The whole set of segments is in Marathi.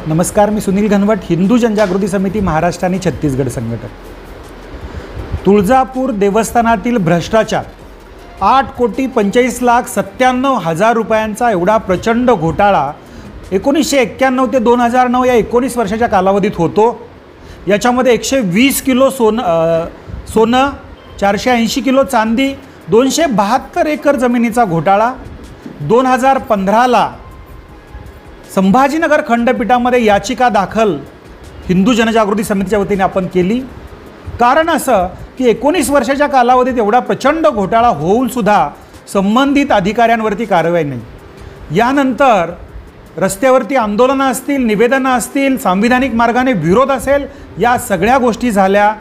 नमस्कार, मी सुनील घनवट, हिंदू जनजागृती समिती महाराष्ट्र आणि छत्तीसगड संघटक। तुळजापूर देवस्थानातील भ्रष्टाचार 8,45,97,000 रुपयांचा एवढा प्रचंड घोटाळा 1991 ते 2009 या 19 वर्षाच्या कालावधीत होतो। याच्यामध्ये 120 किलो सोनं, 480 किलो चांदी, 272 एकर जमिनीचा घोटाळा। 2015ला संभाजीनगर खंडपीठामध्ये याचिका दाखल हिंदू जनजागृती समितीच्या वतीने आपण केली। कारण असं की 19 वर्षाच्या कालावधीत एवढा प्रचंड घोटाळा होऊन सुद्धा संबंधित अधिकाऱ्यांवरती कारवाई नाही। यानंतर रस्त्यावरती आंदोलनं असतील, निवेदनं असतील, संविधानिक मार्गाने विरोध असेल, या सगळ्या गोष्टी झाल्या।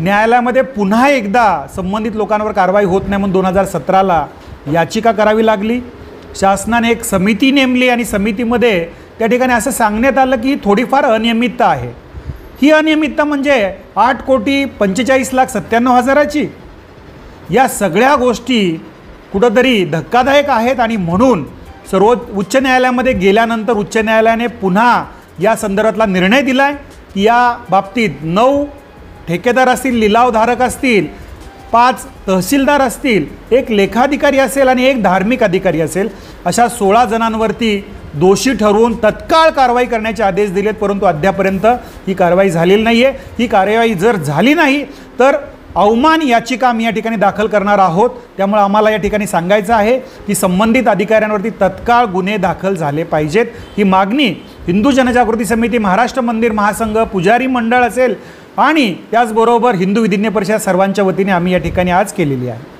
न्यायालयामध्ये पुन्हा एकदा संबंधित लोकांवर कारवाई होत नाही म्हणून 2017ला याचिका करावी लागली। शासनाने एक समिती नेमली आणि समितीमध्ये त्या ठिकाणी असं सांगण्यात आलं की थोडीफार अनियमितता आहे। ही अनियमितता म्हणजे 8,45,97,000ची। या सगळ्या गोष्टी कुठंतरी धक्कादायक आहेत आणि म्हणून उच्च न्यायालयामध्ये गेल्यानंतर उच्च न्यायालयाने पुन्हा या संदर्भातला निर्णय दिला आहे की या बाबतीत 9 ठेकेदार असतील, लिलावधारक असतील, 5 तहसीलदार असतील, 1 लेखाधिकारी असेल आणि 1 धार्मिक अधिकारी असेल, अशा 16 जणांवरती दोषी ठरवून तत्काळ कारवाई करण्याचे आदेश दिलेत। परंतु अद्यापर्यंत ही कारवाई झालेली नाही आहे। ही कारवाई जर झाली नाही तर अवमान याचिका आम्ही या ठिकाणी दाखल करणार आहोत। त्यामुळे आम्हाला या ठिकाणी सांगायचं आहे की संबंधित अधिकाऱ्यांवरती तत्काळ गुन्हे दाखल झाले पाहिजेत। ही मागणी हिंदू जनजागृती समिती, महाराष्ट्र मंदिर महासंघ, पुजारी मंडळ असेल आणि त्याचबरोबर हिंदू विधिज्ञ परिषद सर्वांच्या वतीने आम्ही या ठिकाणी आज केलेली आहे।